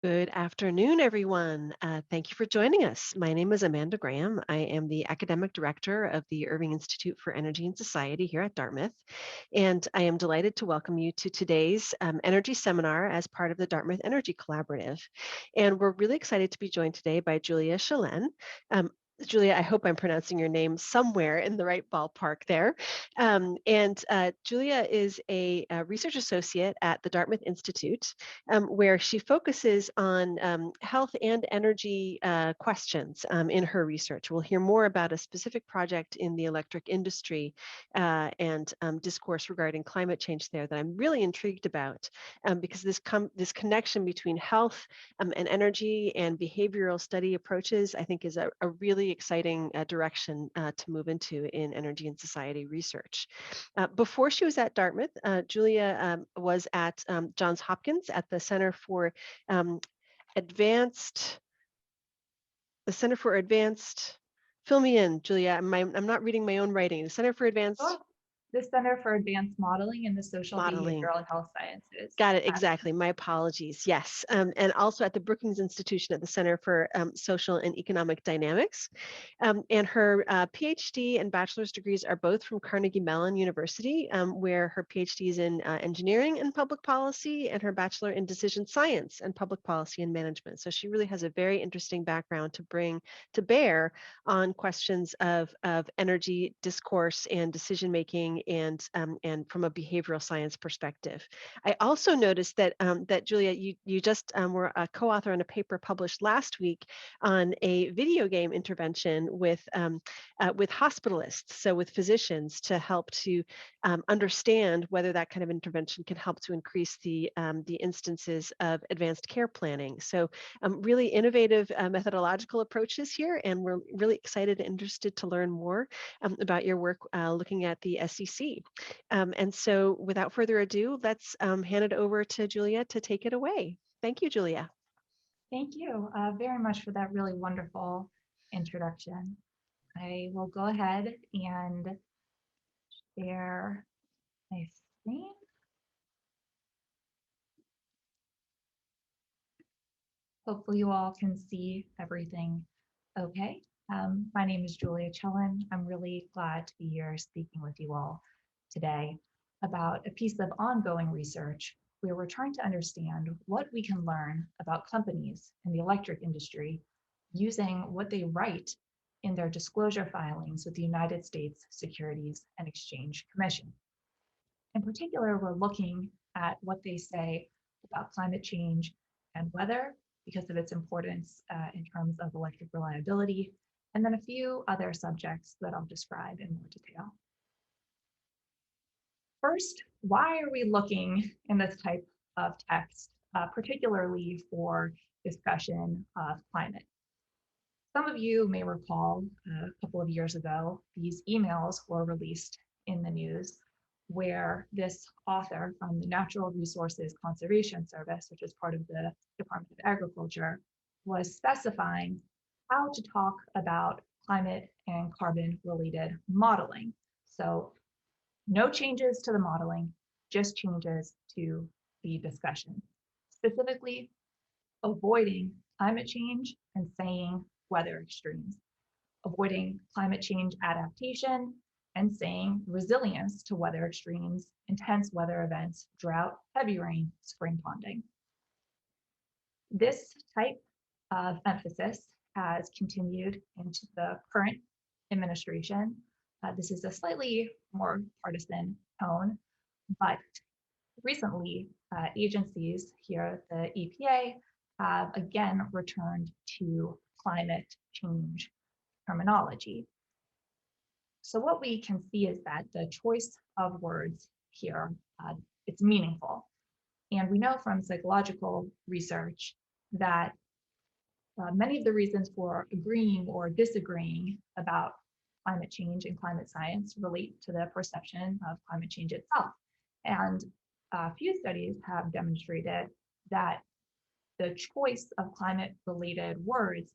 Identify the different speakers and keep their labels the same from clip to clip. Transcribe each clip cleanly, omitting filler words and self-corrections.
Speaker 1: Good afternoon, everyone. Thank you for joining us. My name is Amanda Graham. I am the academic director of the Irving Institute for Energy and Society here at Dartmouth, and I am delighted to welcome you to today's energy seminar as part of the Dartmouth Energy Collaborative. And we're really excited to be joined today by Julia Chelen. Um, Julia, I hope I'm pronouncing your name somewhere in the right ballpark there. Julia is a research associate at the Dartmouth Institute, where she focuses on health and energy questions in her research. We'll hear more about a specific project in the electric industry and discourse regarding climate change there that I'm really intrigued about because this connection between health and energy and behavioral study approaches, I think, is a really exciting direction to move into in energy and society research. Before she was at Dartmouth, Julia was at Johns Hopkins at the Center for um, Advanced, fill me in, Julia. I'm not reading my own writing. The Center for Advanced
Speaker 2: Oh, the Center for Advanced Modeling in the Social
Speaker 1: Modeling.
Speaker 2: Behavioral Health Sciences.
Speaker 1: Got it, exactly. My apologies. Yes. And also at the Brookings Institution at the Center for Social and Economic Dynamics. And her PhD and bachelor's degrees are both from Carnegie Mellon University, where her PhD is in engineering and public policy, and her bachelor in decision science and public policy and management. So she really has a very interesting background to bring to bear on questions of energy discourse and decision making, and from a behavioral science perspective. I also noticed that that Julia, you just were a co-author on a paper published last week on a video game intervention with hospitalists, so with physicians, to help to understand whether that kind of intervention can help to increase the instances of advanced care planning. So really innovative methodological approaches here, and we're really excited and interested to learn more about your work looking at the SEC. And so without further ado, let's hand it over to Julia to take it away. Thank you, Julia.
Speaker 2: Thank you very much for that really wonderful introduction. I will go ahead and share my screen. Hopefully you all can see everything okay. My name is Julia Chelen. I'm really glad to be here speaking with you all today about a piece of ongoing research where we're trying to understand what we can learn about companies in the electric industry using what they write in their disclosure filings with the United States Securities and Exchange Commission. In particular, we're looking at what they say about climate change and weather because of its importance in terms of electric reliability, and then a few other subjects that I'll describe in more detail. First, why are we looking in this type of text, particularly for discussion of climate? Some of you may recall a couple of years ago, these emails were released in the news where this author from the Natural Resources Conservation Service, which is part of the Department of Agriculture, was specifying how to talk about climate and carbon related modeling. So no changes to the modeling, just changes to the discussion. Specifically, avoiding climate change and saying weather extremes, avoiding climate change adaptation and saying resilience to weather extremes, intense weather events, drought, heavy rain, spring ponding. This type of emphasis has continued into the current administration. This is a slightly more partisan tone, but recently agencies here at the EPA have again returned to climate change terminology. So what we can see is that the choice of words here, it's meaningful. And we know from psychological research that many of the reasons for agreeing or disagreeing about climate change and climate science relate to the perception of climate change itself. And a few studies have demonstrated that the choice of climate-related words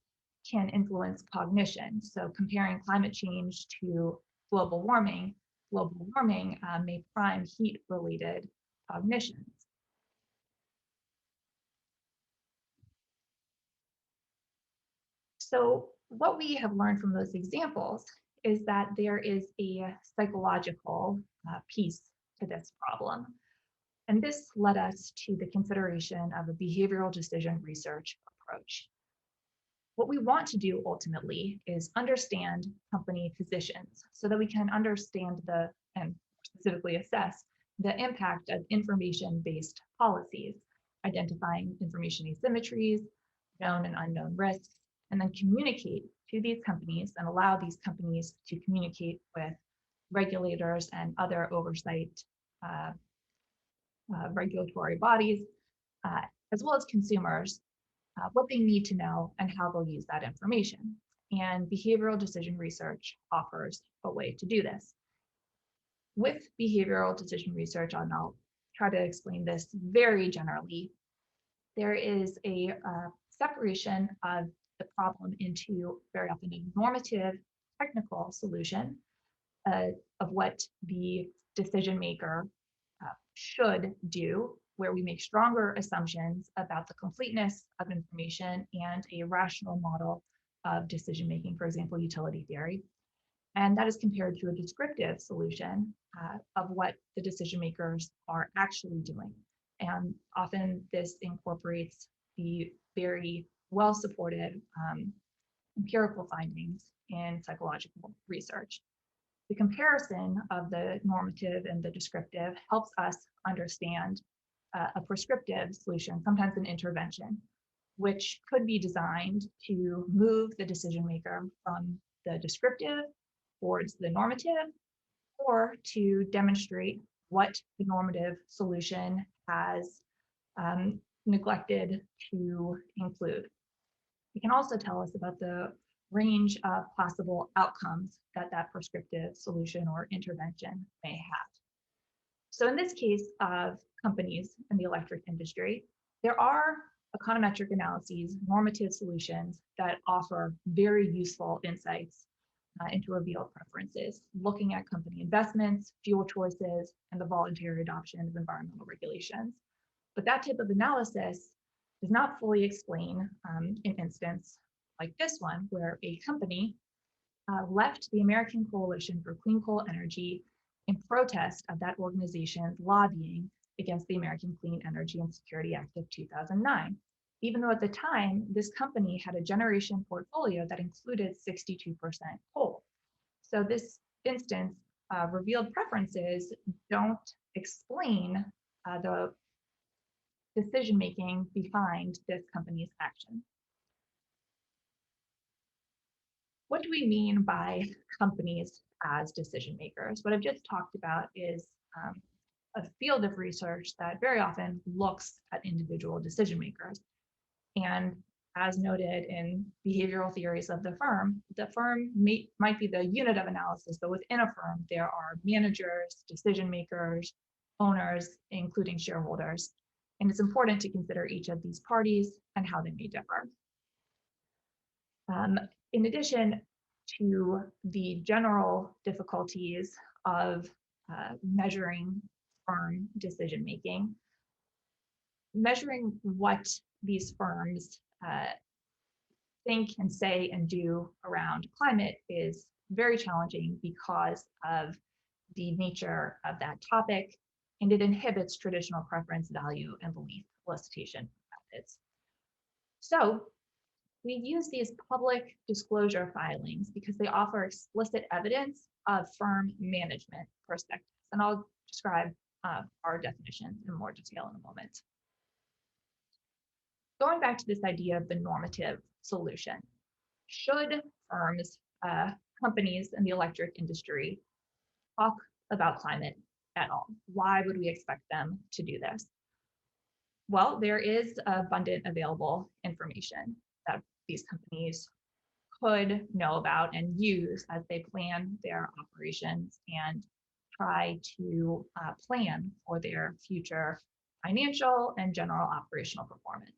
Speaker 2: can influence cognition. So comparing climate change to global warming may prime heat-related cognitions. So what we have learned from those examples is that there is a psychological piece to this problem. And this led us to the consideration of a behavioral decision research approach. What we want to do ultimately is understand company positions so that we can understand and specifically assess the impact of information-based policies, identifying information asymmetries, known and unknown risks, and then communicate to these companies and allow these companies to communicate with regulators and other oversight regulatory bodies, as well as consumers, what they need to know and how they'll use that information. And behavioral decision research offers a way to do this. With behavioral decision research, and I'll try to explain this very generally, there is a separation of the problem into very often a normative technical solution of what the decision maker should do, where we make stronger assumptions about the completeness of information and a rational model of decision making, for example, utility theory. And that is compared to a descriptive solution of what the decision makers are actually doing. And often this incorporates the very well supported empirical findings in psychological research. The comparison of the normative and the descriptive helps us understand a prescriptive solution, sometimes an intervention, which could be designed to move the decision maker from the descriptive towards the normative, or to demonstrate what the normative solution has neglected to include. It can also tell us about the range of possible outcomes that that prescriptive solution or intervention may have. So in this case of companies in the electric industry, there are econometric analyses, normative solutions that offer very useful insights into revealed preferences, looking at company investments, fuel choices, and the voluntary adoption of environmental regulations. But that type of analysis does not fully explain an instance like this one, where a company left the American Coalition for Clean Coal Energy in protest of that organization's lobbying against the American Clean Energy and Security Act of 2009, even though at the time, this company had a generation portfolio that included 62% coal. So this instance, revealed preferences don't explain the decision-making behind this company's action. What do we mean by companies as decision makers? What I've just talked about is a field of research that very often looks at individual decision makers. And as noted in behavioral theories of the firm might be the unit of analysis, but within a firm, there are managers, decision makers, owners, including shareholders. And it's important to consider each of these parties and how they may differ. In addition to the general difficulties of measuring firm decision making, measuring what these firms think and say and do around climate is very challenging because of the nature of that topic, and it inhibits traditional preference, value, and belief elicitation methods. So we use these public disclosure filings because they offer explicit evidence of firm management perspectives. And I'll describe our definition in more detail in a moment. Going back to this idea of the normative solution, should firms, companies in the electric industry talk about climate at all? Why would we expect them to do this? Well, there is abundant available information that these companies could know about and use as they plan their operations and try to plan for their future financial and general operational performance.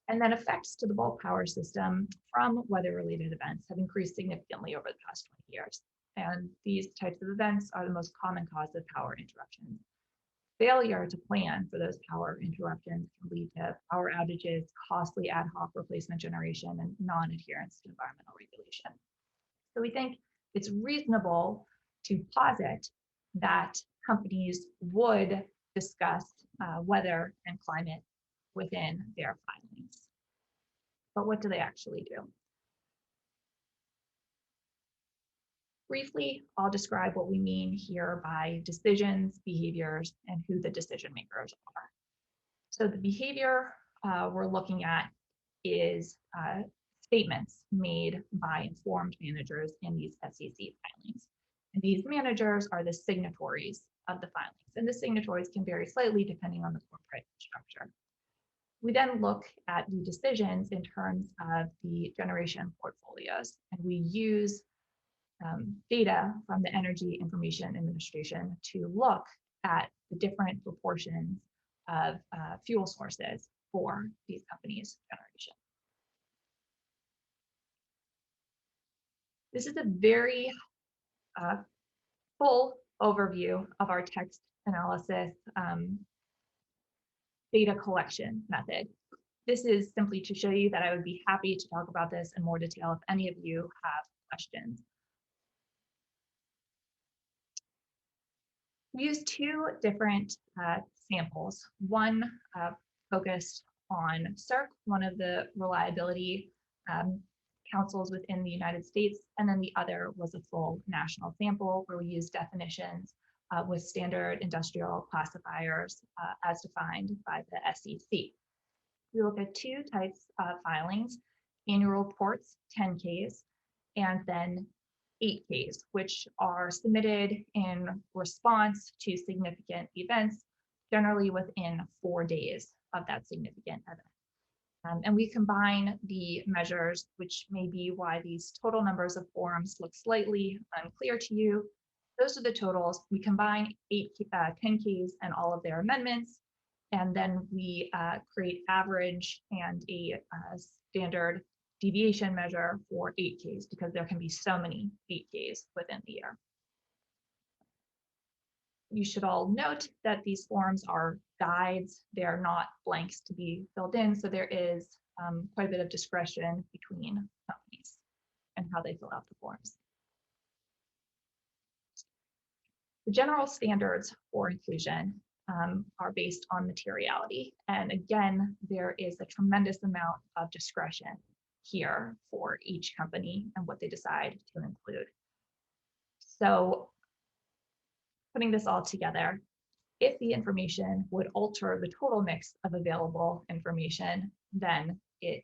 Speaker 2: And then effects to the bulk power system from weather-related events have increased significantly over the past 20 years. And these types of events are the most common cause of power interruptions. failure to plan for those power interruptions can lead to power outages, costly ad hoc replacement generation, and non-adherence to environmental regulation. So we think it's reasonable to posit that companies would discuss weather and climate within their filings. But what do they actually do? Briefly, I'll describe what we mean here by decisions, behaviors, and who the decision makers are. So the behavior we're looking at is statements made by informed managers in these SEC filings. And these managers are the signatories of the filings. And the signatories can vary slightly depending on the corporate structure. We then look at the decisions in terms of the generation portfolios, and we use data from the Energy Information Administration to look at the different proportions of fuel sources for these companies' generation. This is a very full overview of our text analysis data collection method. This is simply to show you that I would be happy to talk about this in more detail if any of you have questions. We use two different samples, one focused on CERC, one of the reliability councils within the United States, and then the other was a full national sample where we use definitions with standard industrial classifiers as defined by the SEC. We look at two types of filings, annual reports, 10Ks, and then 8Ks, which are submitted in response to significant events, generally within 4 days of that significant event. And we combine the measures, which may be why these total numbers of forms look slightly unclear to you. Those are the totals. We combine 10Ks and all of their amendments, and then we create average and a standard deviation measure for 8Ks because there can be so many 8Ks within the year. You should all note that these forms are guides. They are not blanks to be filled in, so there is quite a bit of discretion between companies and how they fill out the forms. The general standards for inclusion are based on materiality. And again, there is a tremendous amount of discretion here for each company and what they decide to include. So putting this all together, if the information would alter the total mix of available information, then it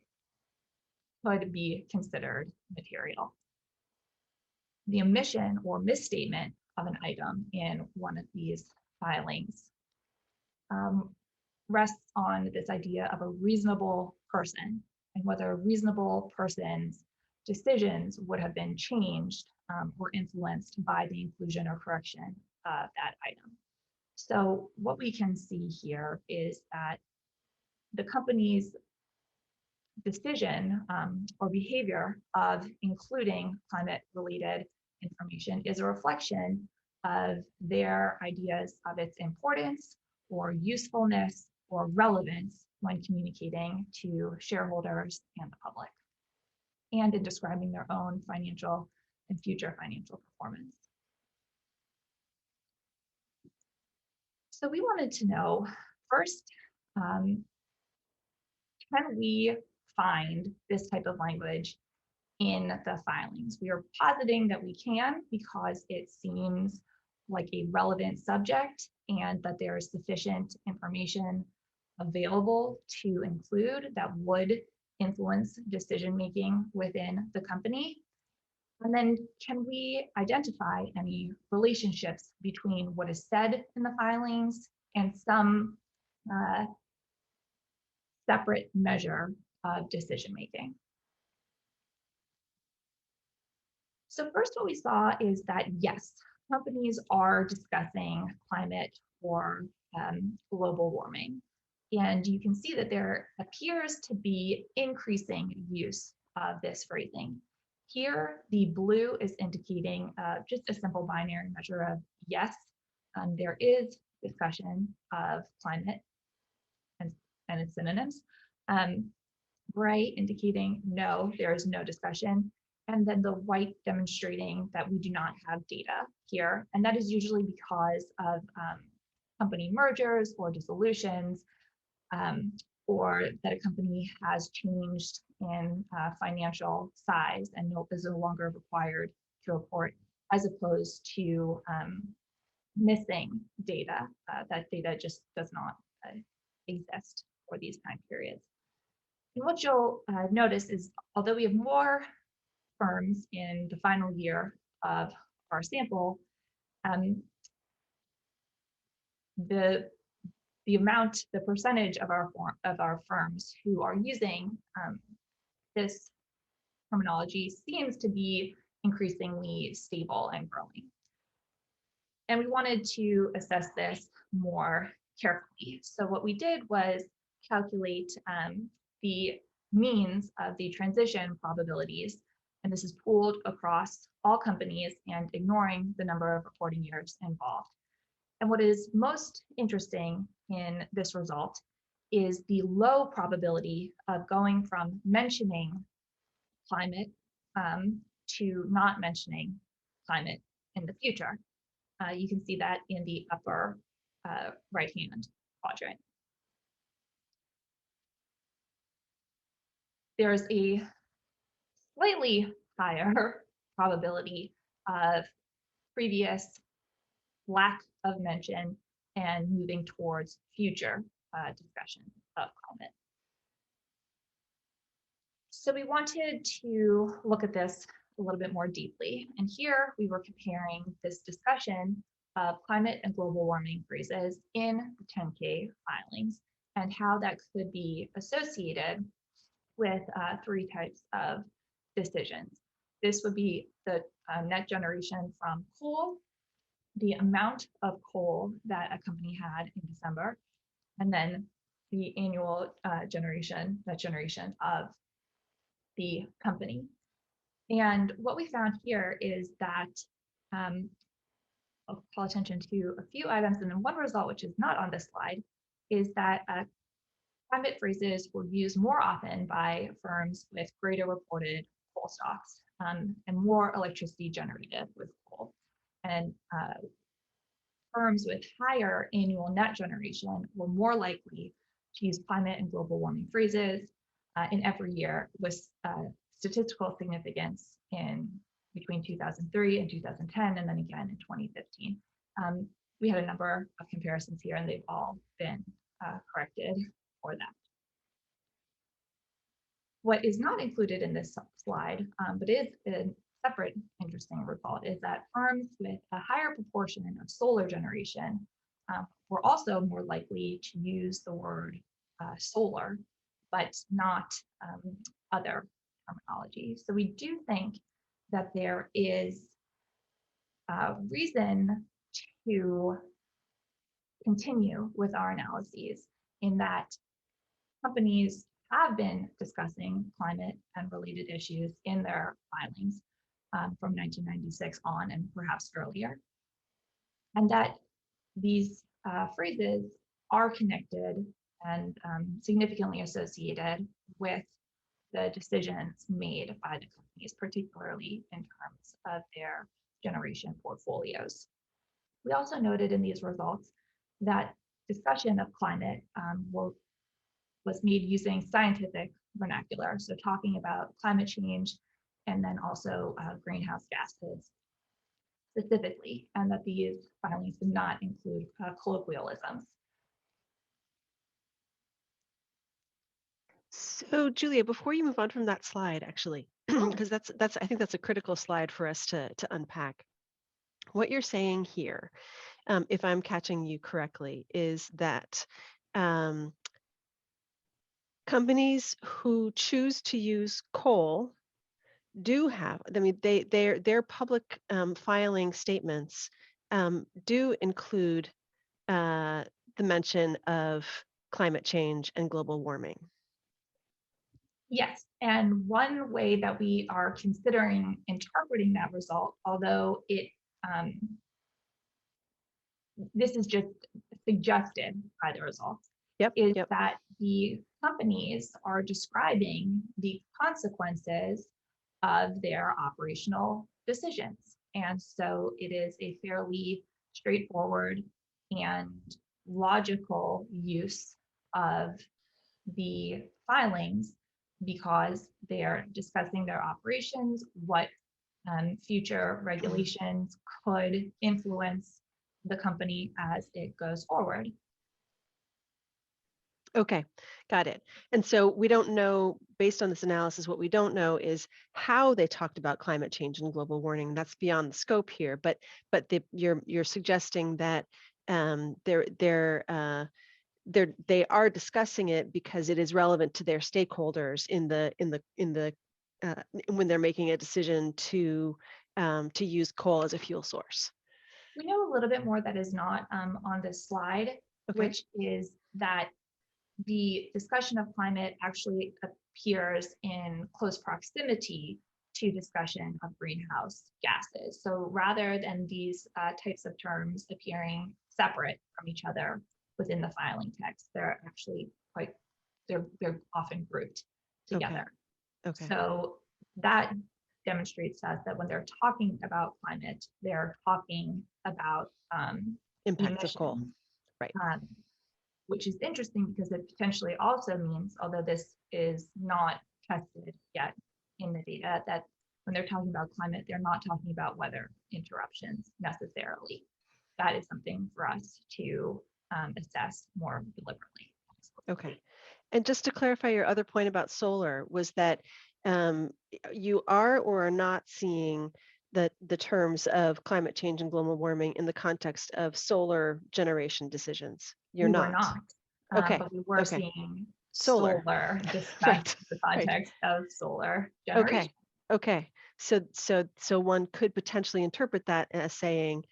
Speaker 2: could be considered material. The omission or misstatement of an item in one of these filings rests on this idea of a reasonable person and whether a reasonable person's decisions would have been changed or influenced by the inclusion or correction of that item. So what we can see here is that the company's decision or behavior of including climate-related information is a reflection of their ideas of its importance or usefulness or relevance when communicating to shareholders and the public, and in describing their own financial and future financial performance. So we wanted to know, first, can we find this type of language in the filings? We are positing that we can because it seems like a relevant subject and that there is sufficient information available to include that would influence decision-making within the company. And then can we identify any relationships between what is said in the filings and some separate measure of decision-making? So first, what we saw is that yes, companies are discussing climate or global warming. And you can see that there appears to be increasing use of this phrasing. Here, the blue is indicating just a simple binary measure of yes, there is discussion of climate and its synonyms. Gray indicating no, there is no discussion, and then the white demonstrating that we do not have data here. And that is usually because of company mergers or dissolutions, or that a company has changed in financial size and is no longer required to report, as opposed to missing data. That data just does not exist for these time periods. And what you'll notice is, although we have more firms in the final year of our sample, the percentage of our firms who are using this terminology seems to be increasingly stable and growing. And we wanted to assess this more carefully. So what we did was calculate the means of the transition probabilities, and this is pooled across all companies and ignoring the number of reporting years involved. And what is most interesting in this result is the low probability of going from mentioning climate to not mentioning climate in the future. You can see that in the upper right-hand quadrant. There's a slightly higher probability of previous lack of mention and moving towards future discussion of climate. So we wanted to look at this a little bit more deeply. And here we were comparing this discussion of climate and global warming phrases in the 10K filings and how that could be associated with three types of decisions. This would be the net generation from coal, the amount of coal that a company had in December, and then the annual net generation of the company. And what we found here is that, I'll call attention to a few items, and then one result, which is not on this slide, is that climate phrases were used more often by firms with greater reported coal stocks and more electricity generated with coal. And firms with higher annual net generation were more likely to use climate and global warming phrases in every year with statistical significance in between 2003 and 2010, and then again in 2015. We had a number of comparisons here, and they've all been corrected for that. What is not included in this slide, but is a separate interesting result, is that firms with a higher proportion of solar generation were also more likely to use the word solar, but not other terminology. So we do think that there is reason to continue with our analyses, in that companies have been discussing climate and related issues in their filings from 1996 on, and perhaps earlier, and that these phrases are connected and significantly associated with the decisions made by the companies, particularly in terms of their generation portfolios. We also noted in these results that discussion of climate was made using scientific vernacular, so talking about climate change and then also greenhouse gases specifically, and that these filings did not include colloquialisms.
Speaker 1: So Julia, before you move on from that slide, actually, because I think that's a critical slide for us to unpack. What you're saying here, if I'm catching you correctly, is that companies who choose to use coal do have, I mean, their public filing statements do include the mention of climate change and global warming.
Speaker 2: Yes, and one way that we are considering interpreting that result, although it this is just suggested by the results,
Speaker 1: Yep.
Speaker 2: is
Speaker 1: Yep.
Speaker 2: that the companies are describing the consequences of their operational decisions. And so it is a fairly straightforward and logical use of the filings because they're discussing their operations, what future regulations could influence the company as it goes forward.
Speaker 1: Okay, got it. And so we don't know, based on this analysis, what we don't know is how they talked about climate change and global warming. That's beyond the scope here. But you're suggesting that they are discussing it because it is relevant to their stakeholders when they're making a decision to use coal as a fuel source.
Speaker 2: We know a little bit more that is not on this slide,
Speaker 1: Okay.
Speaker 2: which is that the discussion of climate actually appears in close proximity to discussion of greenhouse gases. So rather than these types of terms appearing separate from each other within the filing text, they're actually they're often grouped together.
Speaker 1: Okay.
Speaker 2: So that demonstrates to us that when they're talking about climate, they're talking about
Speaker 1: Impacts of coal. Right.
Speaker 2: Which is interesting because it potentially also means, although this is not tested yet in the data, that when they're talking about climate, they're not talking about weather interruptions necessarily. That is something for us to assess more deliberately.
Speaker 1: Okay. And just to clarify your other point about solar, was that you are or are not seeing the terms of climate change and global warming in the context of solar generation decisions? You're
Speaker 2: We were
Speaker 1: not.
Speaker 2: not,
Speaker 1: Okay.
Speaker 2: but we were
Speaker 1: Okay.
Speaker 2: seeing
Speaker 1: Solar.
Speaker 2: discussed
Speaker 1: Right.
Speaker 2: in the context of solar
Speaker 1: Okay.
Speaker 2: generation.
Speaker 1: Okay. So one could potentially interpret that as saying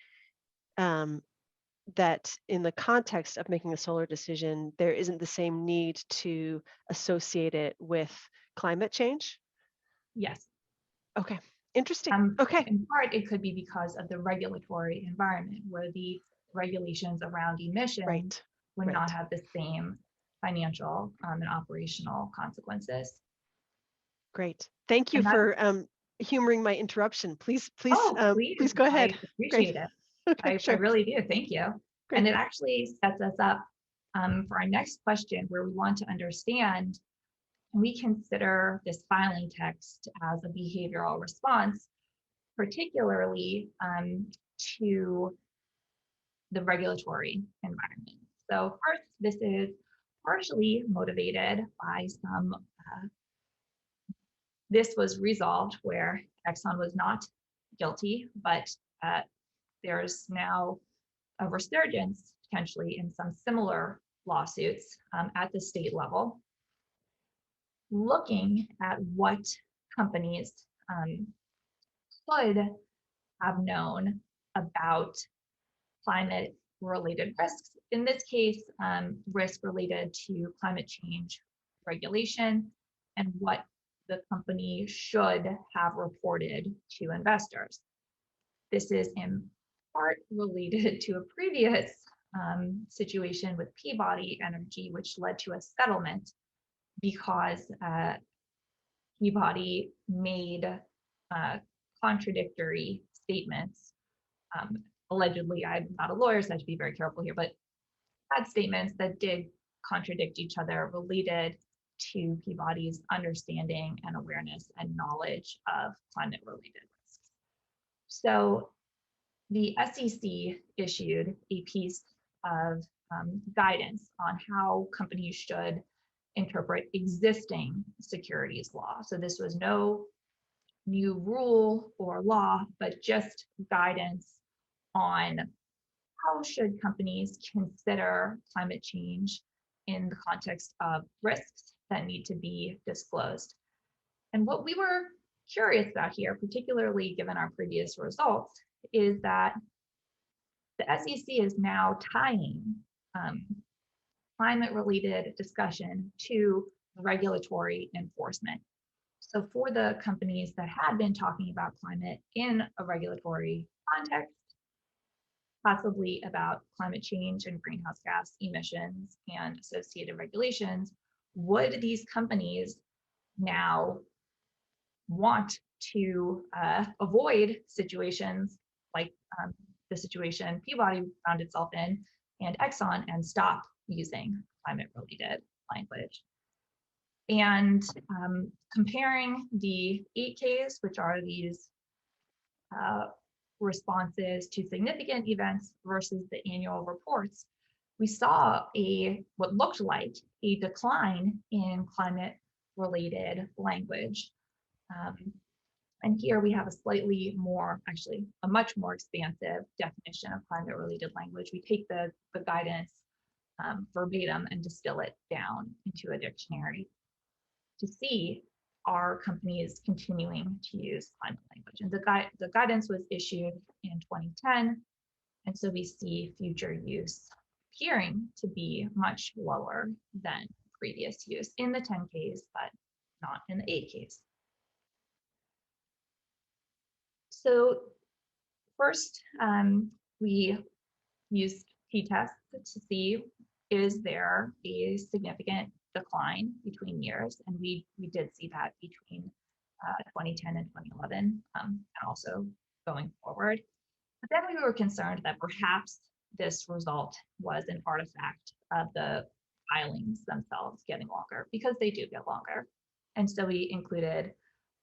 Speaker 1: that in the context of making a solar decision, there isn't the same need to associate it with climate change?
Speaker 2: Yes.
Speaker 1: Okay, interesting. Okay.
Speaker 2: In part, it could be because of the regulatory environment where the regulations around emissions
Speaker 1: Right.
Speaker 2: would not
Speaker 1: Right.
Speaker 2: have the same financial and operational consequences.
Speaker 1: Great. Thank you
Speaker 2: And that's,
Speaker 1: for humoring my interruption. Please
Speaker 2: please,
Speaker 1: go
Speaker 2: I
Speaker 1: ahead. Great.
Speaker 2: appreciate it.
Speaker 1: Okay,
Speaker 2: I
Speaker 1: sure.
Speaker 2: really do. Thank you.
Speaker 1: Great.
Speaker 2: And it actually sets us up for our next question where we want to understand, can we consider this filing text as a behavioral response, particularly to the regulatory environment. So first, this is partially motivated by this was resolved where Exxon was not guilty, but there's now a resurgence potentially in some similar lawsuits at the state level, looking at what companies could have known about climate related risks. In this case, risk related to climate change regulation and what the company should have reported to investors. This is in part related to a previous situation with Peabody Energy, which led to a settlement because Peabody made contradictory statements. Allegedly, I'm not a lawyer, so I have to be very careful here, but had statements that did contradict each other related to Peabody's understanding and awareness and knowledge of climate related risks. So the SEC issued a piece of guidance on how companies should interpret existing securities law. So this was no new rule or law, but just guidance on how should companies consider climate change in the context of risks that need to be disclosed. And what we were curious about here, particularly given our previous results, is that the SEC is now tying climate-related discussion to regulatory enforcement. So for the companies that had been talking about climate in a regulatory context, possibly about climate change and greenhouse gas emissions and associated regulations, would these companies now want to avoid situations like the situation Peabody found itself in and Exxon, and stop using climate-related language? And comparing the 8Ks, which are these responses to significant events, versus the annual reports, we saw what looked like a decline in climate-related language. And here we have a slightly more, actually a much more expansive definition of climate-related language. We take the guidance verbatim and distill it down into a dictionary to see, are companies continuing to use climate language? And the guidance was issued in 2010, and so we see future use appearing to be much lower than previous use in the 10Ks, but not in the 8Ks. So first, we used t-tests to see, is there a significant decline between years? And we did see that between 2010 and 2011, and also going forward. But then we were concerned that perhaps this result was an artifact of the filings themselves getting longer, because they do get longer. And so we included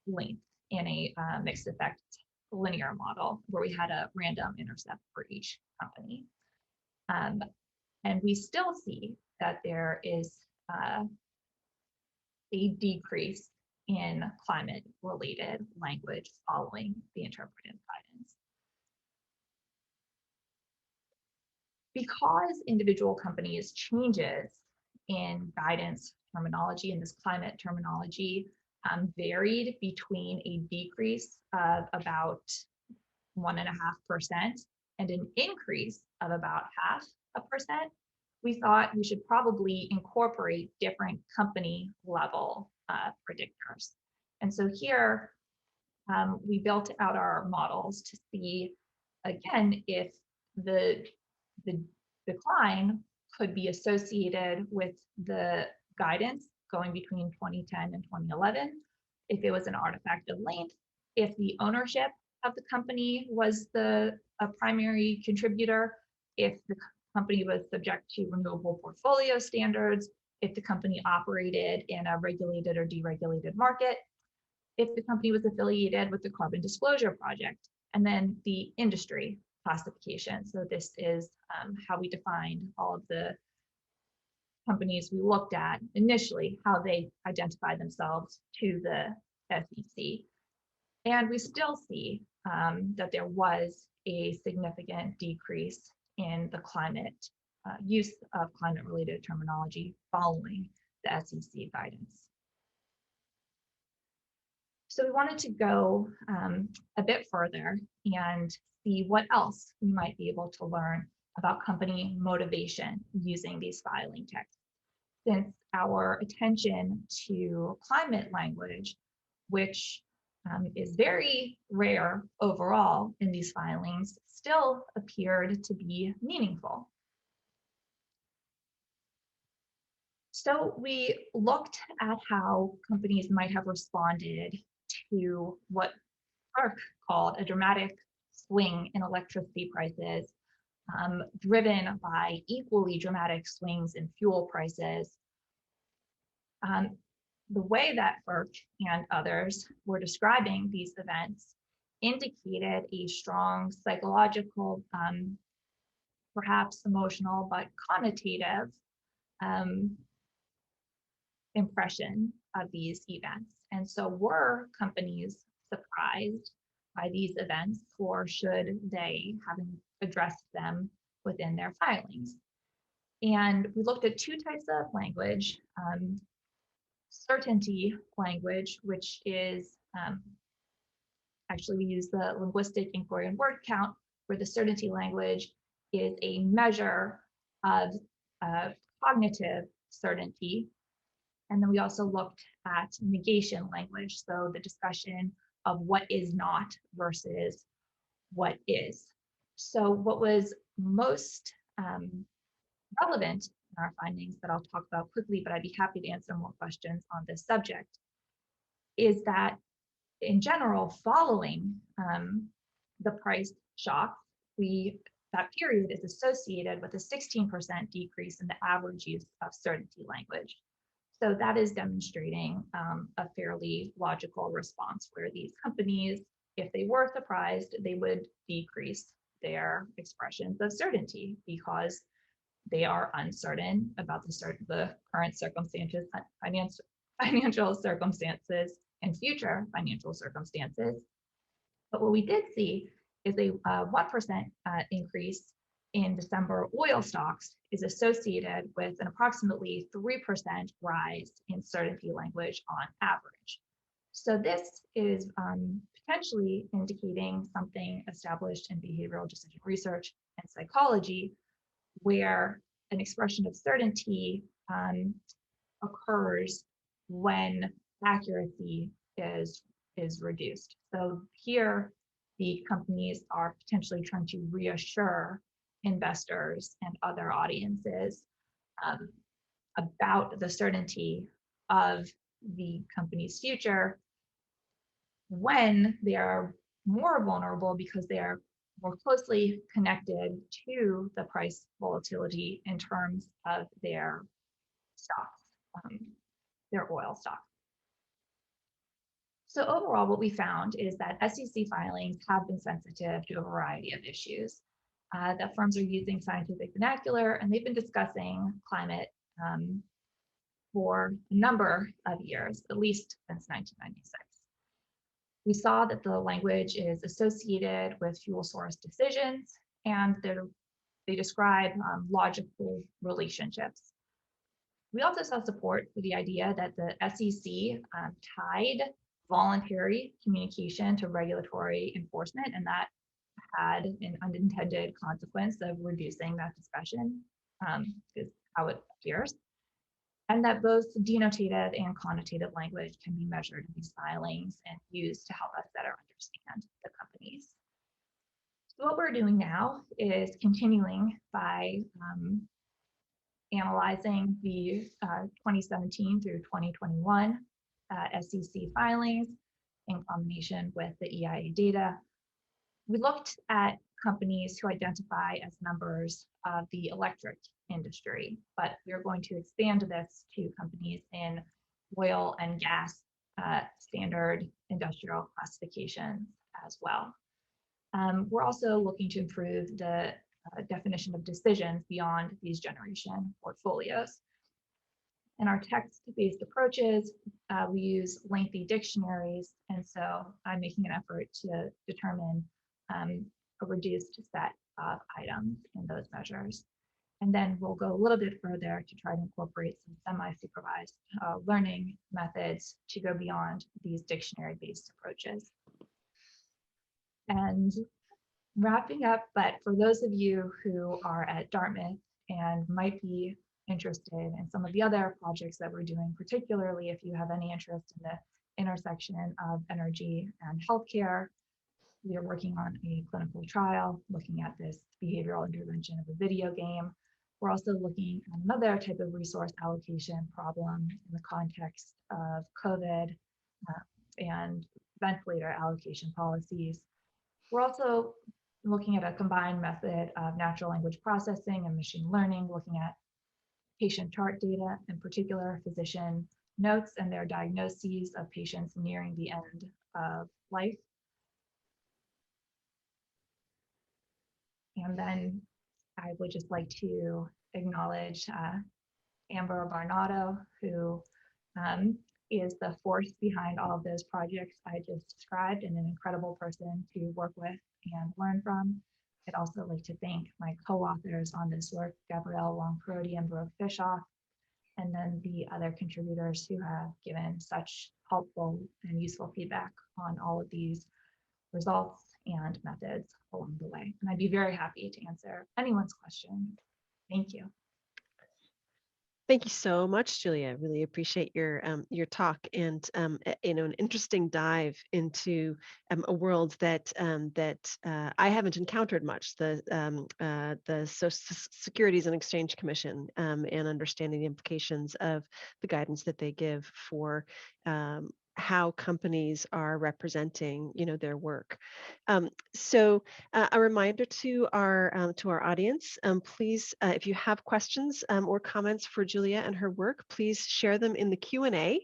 Speaker 2: length in a mixed effect linear model where we had a random intercept for each company. And we still see that there is a decrease in climate-related language following the interpretive guidance. Because individual companies' changes in guidance terminology and this climate terminology varied between a decrease of about 1.5% and an increase of about 0.5%, we thought we should probably incorporate different company level predictors. And so here we built out our models to see, again, if the decline could be associated with the guidance going between 2010 and 2011, if it was an artifact of length, if the ownership of the company was a primary contributor, if the company was subject to renewable portfolio standards, if the company operated in a regulated or deregulated market, if the company was affiliated with the Carbon Disclosure Project, and then the industry classification. So this is how we defined all of the companies we looked at initially, how they identify themselves to the SEC. And we still see that there was a significant decrease in the climate use of climate-related terminology following the SEC guidance. So we wanted to go a bit further and see what else we might be able to learn about company motivation using these filing texts. Since our attention to climate language, which is very rare overall in these filings, still appeared to be meaningful. So we looked at how companies might have responded to what Clark called a dramatic swing in electricity prices, driven by equally dramatic swings in fuel prices. The way that FERC and others were describing these events indicated a strong psychological, perhaps emotional, but connotative impression of these events. And so were companies surprised by these events, or should they have addressed them within their filings? And we looked at two types of language. Certainty language, which is actually, we use the linguistic inquiry and word count, where the certainty language is a measure of cognitive certainty. And then we also looked at negation language, so the discussion of what is not versus what is. So what was most relevant in our findings that I'll talk about quickly, but I'd be happy to answer more questions on this subject, is that in general, following the price shock, that period is associated with a 16% decrease in the average use of certainty language. So that is demonstrating a fairly logical response where these companies, if they were surprised, they would decrease their expressions of certainty because they are uncertain about the current circumstances, financial circumstances, and future financial circumstances. But what we did see is a 1% increase in December oil stocks is associated with an approximately 3% rise in certainty language on average. So this is potentially indicating something established in behavioral decision research and psychology, where an expression of certainty occurs when accuracy is reduced. So here, the companies are potentially trying to reassure investors and other audiences about the certainty of the company's future when they are more vulnerable because they are more closely connected to the price volatility in terms of their stocks, their oil stock. So overall, what we found is that SEC filings have been sensitive to a variety of issues, that firms are using scientific vernacular, and they've been discussing climate for a number of years, at least since 1996. We saw that the language is associated with fuel source decisions, and they describe logical relationships. We also saw support for the idea that the SEC tied voluntary communication to regulatory enforcement, and that had an unintended consequence of reducing that discussion, is how it appears. And that both denotative and connotative language can be measured in these filings and used to help us better understand the companies. So what we're doing now is continuing by analyzing the 2017 through 2021 SEC filings in combination with the EIA data. We looked at companies who identify as members of the electric industry, but we're going to expand this to companies in oil and gas standard industrial classifications as well. We're also looking to improve the definition of decisions beyond these generation portfolios. In our text-based approaches, we use lengthy dictionaries, and so I'm making an effort to determine a reduced set of items in those measures. And then we'll go a little bit further to try to incorporate some semi-supervised learning methods to go beyond these dictionary-based approaches. And wrapping up, but for those of you who are at Dartmouth and might be interested in some of the other projects that we're doing, particularly if you have any interest in the intersection of energy and healthcare, we are working on a clinical trial looking at this behavioral intervention of a video game. We're also looking at another type of resource allocation problem in the context of COVID and ventilator allocation policies. We're also looking at a combined method of natural language processing and machine learning, looking at patient chart data, in particular physician notes and their diagnoses of patients nearing the end of life. And then I would just like to acknowledge Amber Barnato, who is the force behind all of those projects I just described and an incredible person to work with and learn from. I'd also like to thank my co-authors on this work, Gabrielle Long-Prodi and Brooke Fishoff, and then the other contributors who have given such helpful and useful feedback on all of these results and methods along the way. And I'd be very happy to answer anyone's question. Thank you.
Speaker 1: Thank you so much, Julia. I really appreciate your talk and an interesting dive into a world that I haven't encountered much, the Securities and Exchange Commission, and understanding the implications of the guidance that they give for how companies are representing, their work. A reminder to our audience, please, if you have questions or comments for Julia and her work, please share them in the Q&A.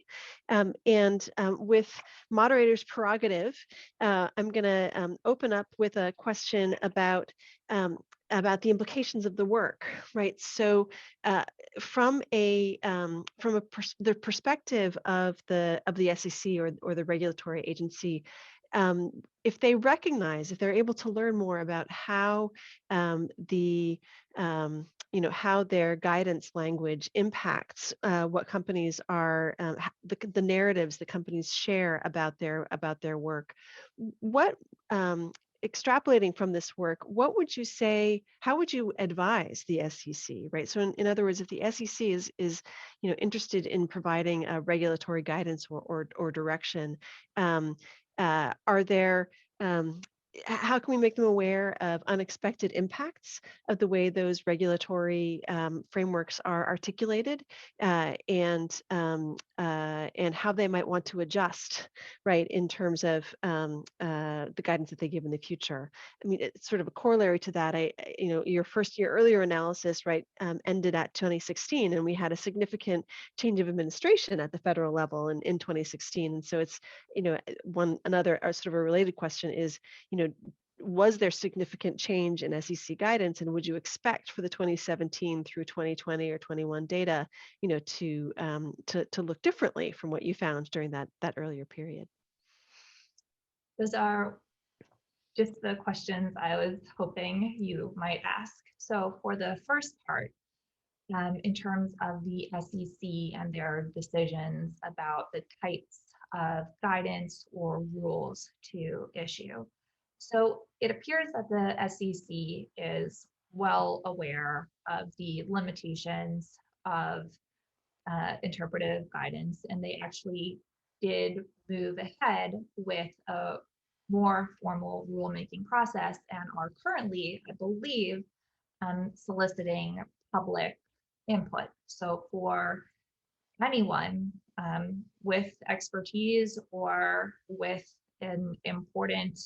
Speaker 1: With moderator's prerogative, I'm going to open up with a question about the implications of the work, right? So, from the perspective of the SEC or the regulatory agency, if they're able to learn more about how how their guidance language impacts what companies are, the narratives that companies share about their work, what extrapolating from this work, what would you say, how would you advise the SEC, right? So in other words, if the SEC is interested in providing a regulatory guidance or direction, are there how can we make them aware of unexpected impacts of the way those regulatory frameworks are articulated, and how they might want to adjust, right, in terms of the guidance that they give in the future? I mean, it's sort of a corollary to that. Your earlier analysis, right, ended at 2016, and we had a significant change of administration at the federal level in 2016, and so it's another sort of a related question is, was there significant change in SEC guidance, and would you expect for the 2017 through 2020 or 21 data, to look differently from what you found during that earlier period?
Speaker 2: Those are just the questions I was hoping you might ask. So for the first part, in terms of the SEC and their decisions about the types of guidance or rules to issue. So it appears that the SEC is well aware of the limitations of interpretive guidance, and they actually did move ahead with a more formal rulemaking process and are currently, I believe, soliciting public input. So for anyone with expertise or with an important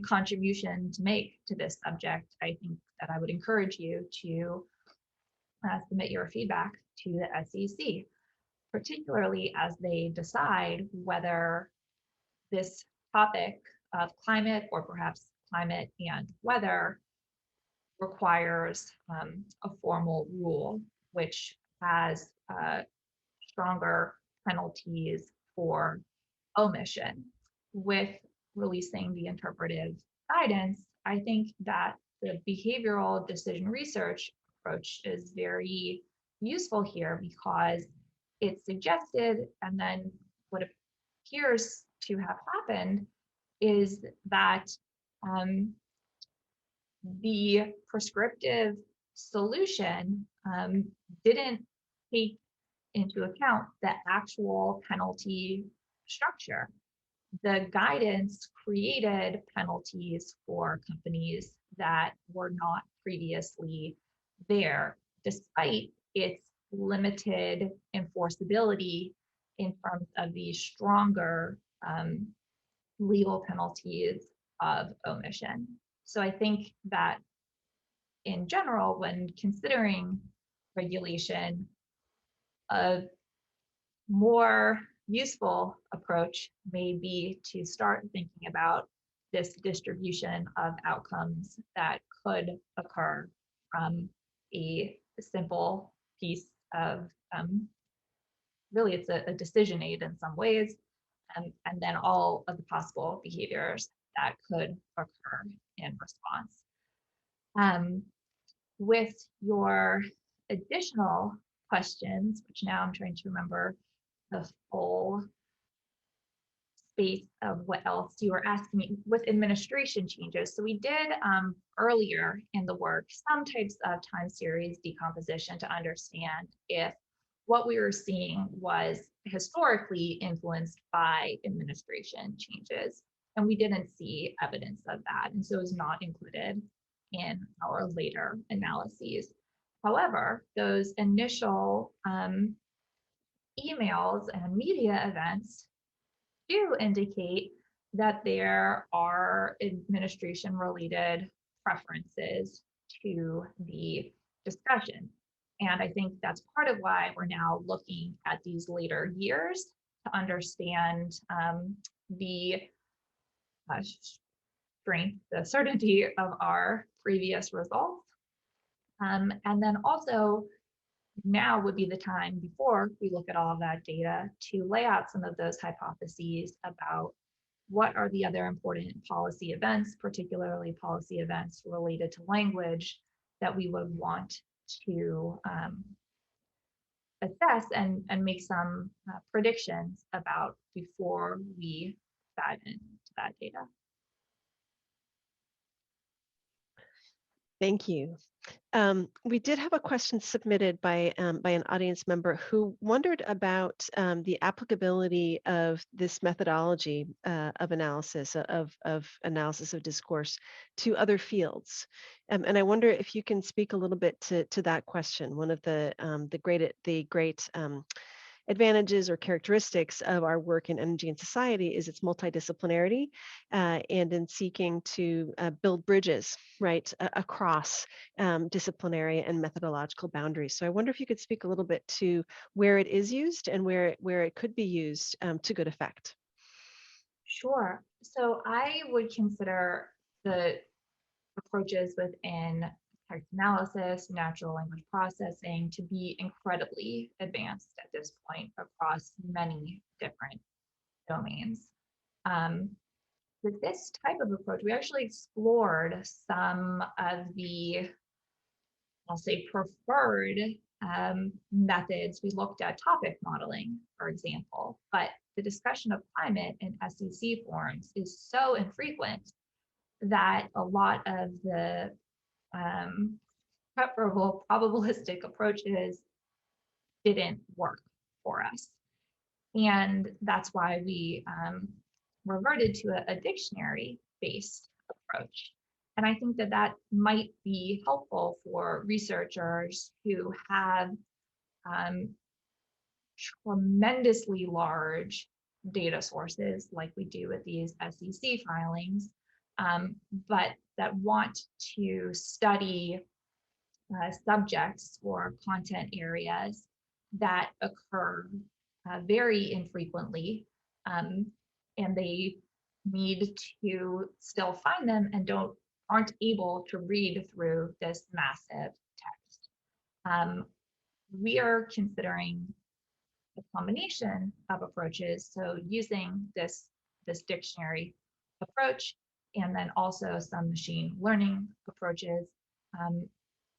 Speaker 2: contribution to make to this subject, I think that I would encourage you to submit your feedback to the SEC, particularly as they decide whether this topic of climate, or perhaps climate and weather, requires a formal rule which has stronger penalties for omission. With releasing the interpretive guidance, I think that the behavioral decision research approach is very useful here, because it suggested, and then what appears to have happened, is that the prescriptive solution didn't take into account the actual penalty structure. The guidance created penalties for companies that were not previously there, despite its limited enforceability in terms of the stronger legal penalties of omission. So I think that in general, when considering regulation, a more useful approach may be to start thinking about this distribution of outcomes that could occur from a simple piece of, really it's a decision aid in some ways, and then all of the possible behaviors that could occur in response. With your additional questions, which now I'm trying to remember the full space of what else you were asking me with administration changes. So we did earlier in the work some types of time series decomposition to understand if what we were seeing was historically influenced by administration changes. And we didn't see evidence of that. And so it was not included in our later analyses. However, those initial emails and media events do indicate that there are administration related preferences to the discussion. And I think that's part of why we're now looking at these later years to understand the strength, the certainty of our previous results. And then also now would be the time before we look at all of that data to lay out some of those hypotheses about what are the other important policy events, particularly policy events related to language that we would want to assess and make some predictions about before we dive into that data.
Speaker 1: Thank you. We did have a question submitted by an audience member who wondered about the applicability of this methodology of analysis of discourse to other fields, and I wonder if you can speak a little bit to that question. One of the great advantages or characteristics of our work in energy and society is its multidisciplinarity, and in seeking to build bridges, right, across disciplinary and methodological boundaries. So I wonder if you could speak a little bit to where it is used and where it could be used to good effect.
Speaker 2: Sure. So I would consider the approaches within text analysis, natural language processing to be incredibly advanced at this point across many different domains. With this type of approach, we actually explored some of the, I'll say, preferred methods. We looked at topic modeling, for example, but the discussion of climate in SEC forums is so infrequent that a lot of the preferable probabilistic approaches didn't work for us. And that's why we reverted to a dictionary-based approach. And I think that that might be helpful for researchers who have tremendously large data sources like we do with these SEC filings, but that want to study subjects or content areas that occur very infrequently, and they need to still find them and aren't able to read through this massive text. We are considering a combination of approaches, so using this dictionary approach and then also some machine learning approaches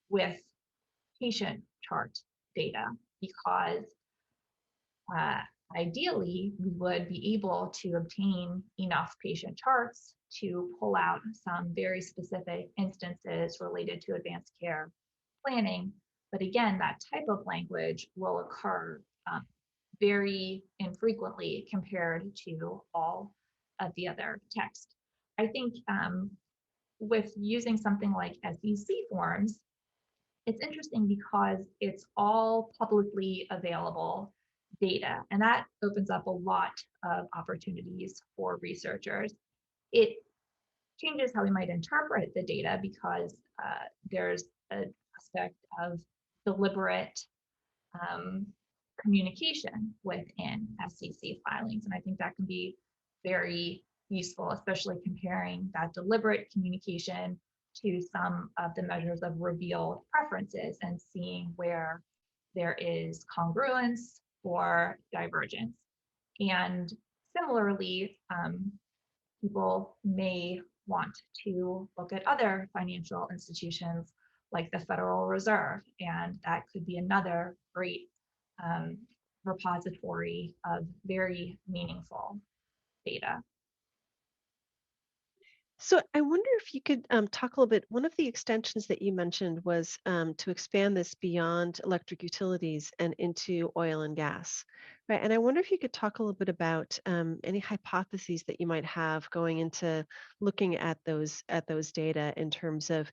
Speaker 2: with patient chart data, because ideally we would be able to obtain enough patient charts to pull out some very specific instances related to advanced care planning. But again, that type of language will occur very infrequently compared to all of the other text. I think with using something like SEC forms, it's interesting because it's all publicly available data, and that opens up a lot of opportunities for researchers. It changes how we might interpret the data because there's an aspect of deliberate communication within SEC filings, and I think that can be very useful, especially comparing that deliberate communication to some of the measures of revealed preferences and seeing where there is congruence or divergence. And similarly, people may want to look at other financial institutions like the Federal Reserve, and that could be another great repository of very meaningful data.
Speaker 1: So I wonder if you could talk a little bit. One of the extensions that you mentioned was to expand this beyond electric utilities and into oil and gas, right? And I wonder if you could talk a little bit about any hypotheses that you might have going into looking at those data in terms of,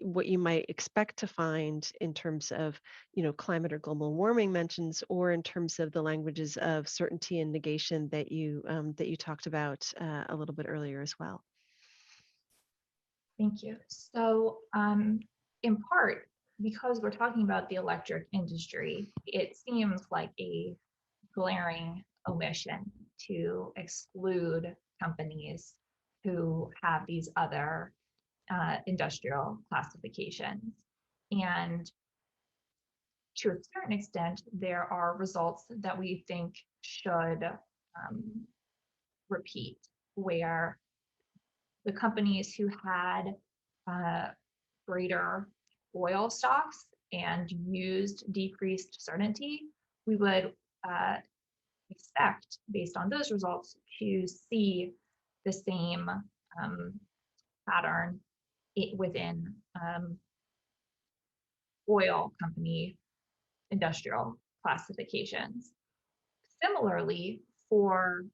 Speaker 1: what you might expect to find in terms of, climate or global warming mentions, or in terms of the languages of certainty and negation that you talked about a little bit earlier as well.
Speaker 2: Thank you. So, in part, because we're talking about the electric industry, it seems like a glaring omission to exclude companies who have these other industrial classifications. And to a certain extent, there are results that we think should repeat, where the companies who had greater oil stocks and used decreased certainty, we would expect, based on those results, to see the same pattern within oil company industrial classifications. Similarly, for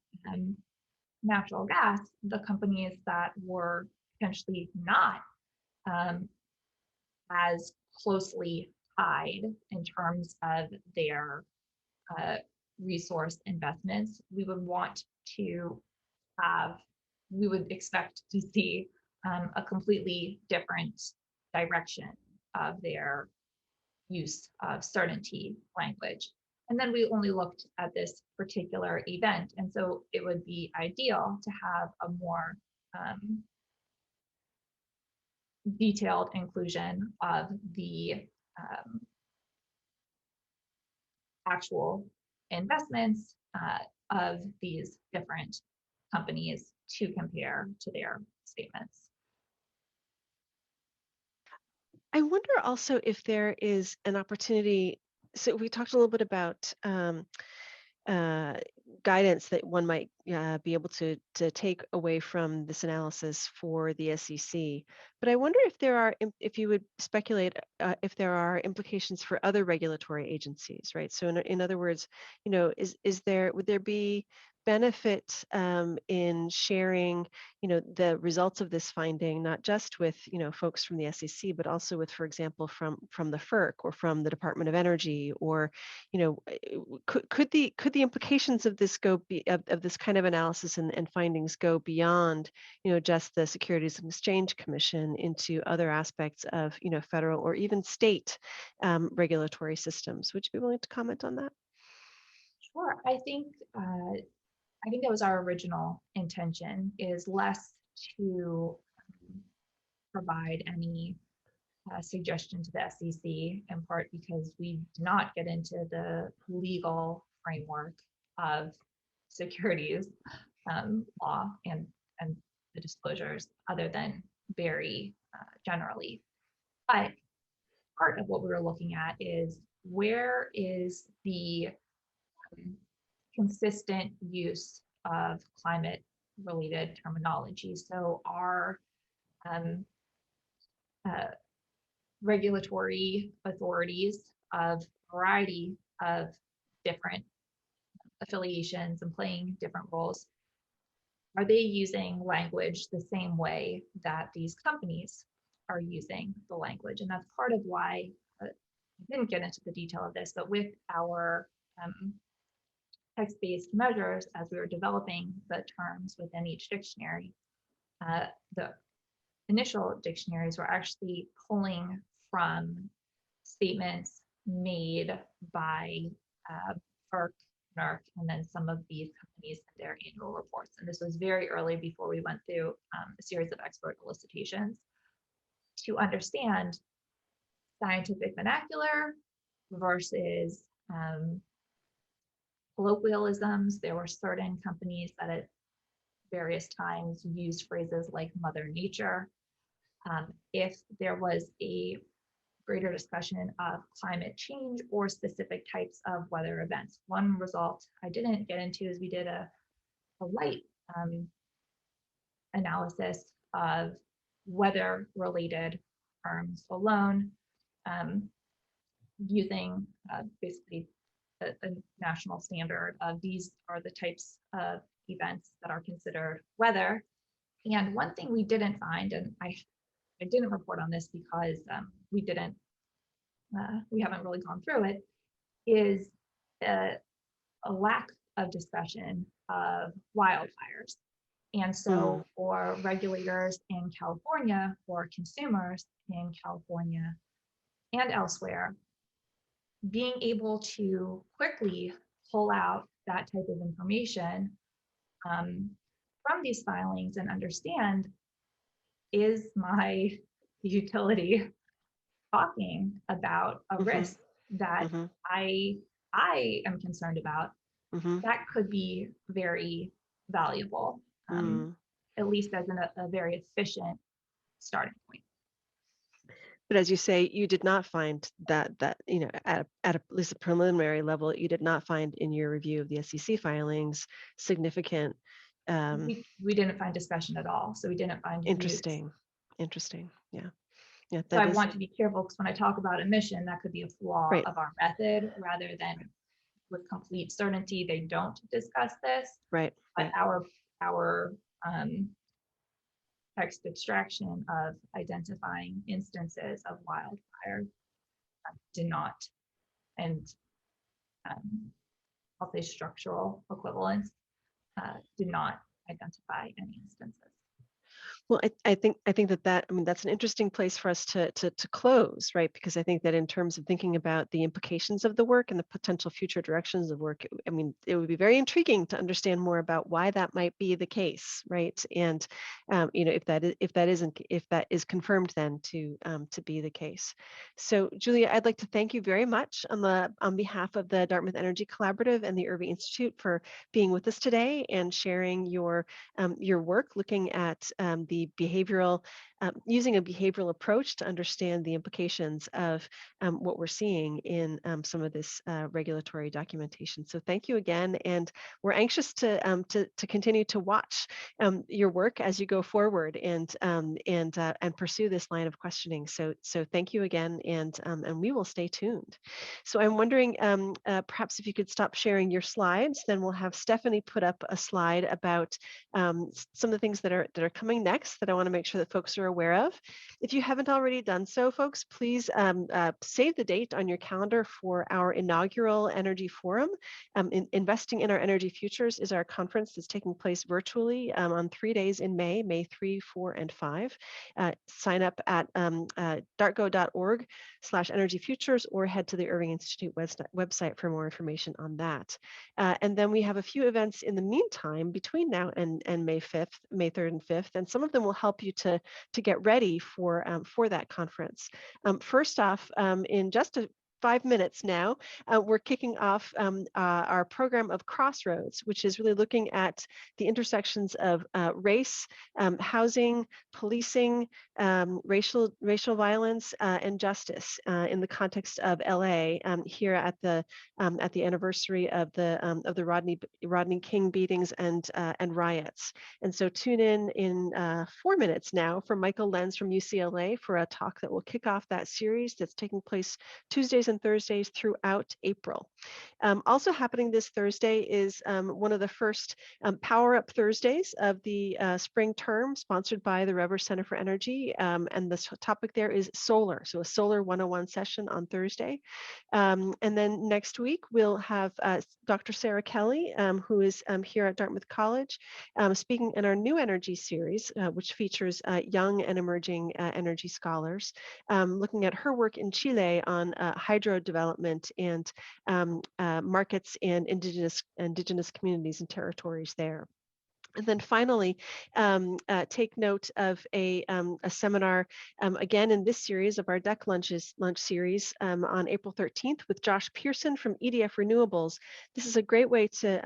Speaker 2: natural gas, the companies that were potentially not as closely tied in terms of their resource investments, we would want to have, we would expect to see a completely different direction of their use of certainty language. And then we only looked at this particular event. And so it would be ideal to have a more detailed inclusion of the actual investments of these different companies to compare to their statements.
Speaker 1: I wonder also if there is an opportunity. So we talked a little bit about uh, guidance that one might be able to take away from this analysis for the SEC. But I wonder if there are, if you would speculate, if there are implications for other regulatory agencies, right? So in other words, would there be benefit in sharing, the results of this finding, not just with, folks from the SEC, but also with, for example, from the FERC or from the Department of Energy, or, could the implications of this of this kind of analysis and findings go beyond, just the Securities and Exchange Commission into other aspects of, federal or even state regulatory systems? Would you be willing to comment on that?
Speaker 2: Sure, I think that was our original intention, is less to provide any suggestion to the SEC, in part because we did not get into the legal framework of securities law and the disclosures, other than very generally. But part of what we were looking at is, where is the consistent use of climate related terminology? So our regulatory authorities of a variety of different affiliations and playing different roles, are they using language the same way that these companies are using the language? And that's part of why I didn't get into the detail of this, but with our text-based measures, as we were developing the terms within each dictionary, the initial dictionaries were actually pulling from statements made by FERC, NERC, and then some of these companies in their annual reports. And this was very early, before we went through a series of expert elicitations to understand scientific vernacular versus colloquialisms. There were certain companies that at various times used phrases like Mother Nature. If there was a greater discussion of climate change or specific types of weather events. One result I didn't get into is we did a light analysis of weather-related terms alone, using basically a national standard of these are the types of events that are considered weather. And one thing we didn't find, and I didn't report on this because we haven't really gone through it, is a lack of discussion of wildfires. And so for regulators in California, or consumers in California and elsewhere, being able to quickly pull out that type of information from these filings and understand, is my utility talking about a risk that I am concerned about, that could be very valuable, at least as a very efficient starting point.
Speaker 1: But as you say, you did not find that at least a preliminary level, you did not find in your review of the SEC filings significant.
Speaker 2: We didn't find discussion at all, so we didn't find
Speaker 1: interesting. Yeah.
Speaker 2: So I want to be careful, because when I talk about emission, that could be a flaw
Speaker 1: right.
Speaker 2: of our method, rather than with complete certainty they don't discuss this.
Speaker 1: Right.
Speaker 2: But our text extraction of identifying instances of wildfire did not, and I'll say structural equivalence, did not identify any instances.
Speaker 1: Well, I think that I mean, that's an interesting place for us to close, right? Because I think that in terms of thinking about the implications of the work and the potential future directions of work, I mean, it would be very intriguing to understand more about why that might be the case, right? And if that is confirmed, then to be the case. So, Julia, I'd like to thank you very much on behalf of the Dartmouth Energy Collaborative and the Irving Institute for being with us today and sharing your work looking at using a behavioral approach to understand the implications of what we're seeing in some of this regulatory documentation. So thank you again, and we're anxious to continue to watch your work as you go forward and pursue this line of questioning. So thank you again, and we will stay tuned. So I'm wondering, perhaps if you could stop sharing your slides, then we'll have Stephanie put up a slide about some of the things that are coming next that I want to make sure that folks are aware of. If you haven't already done so, folks, please save the date on your calendar for our inaugural Energy Forum. Investing in Our Energy Futures is our conference that's taking place virtually on 3 days in May 3, 4, and 5. Sign up at dartgo.org/energyfutures or head to the Irving Institute website for more information on that. And then we have a few events in the meantime between now and May 5th, May 3rd and 5th, and some of them will help you to get ready for that conference. First off, in just 5 minutes now, we're kicking off our program of Crossroads, which is really looking at the intersections of race, housing, policing, racial violence, and justice in the context of LA here at the anniversary of the Rodney King beatings and riots. And so tune in 4 minutes now for Michael Lenz from UCLA for a talk that will kick off that series that's taking place Tuesdays and Thursdays throughout April. Also happening this Thursday is one of the first Power Up Thursdays of the spring term, sponsored by the Rever Center for Energy. And the topic there is solar. So a solar 101 session on Thursday. And then next week, we'll have Dr. Sarah Kelly, who is here at Dartmouth College, speaking in our new energy series, which features young and emerging energy scholars, looking at her work in Chile on hydro development and markets and indigenous communities and territories there. And then finally, take note of a seminar, again in this series of our Deck Lunch series on April 13th with Josh Pearson from EDF Renewables. This is a great way to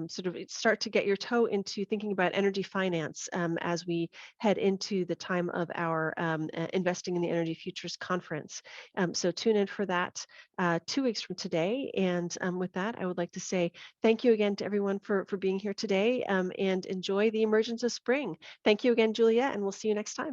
Speaker 1: sort of start to get your toe into thinking about energy finance as we head into the time of our Investing in the Energy Futures conference. So tune in for that 2 weeks from today. And with that, I would like to say thank you again to everyone for being here today. and enjoy the emergence of spring. Thank you again, Julia, and we'll see you next time.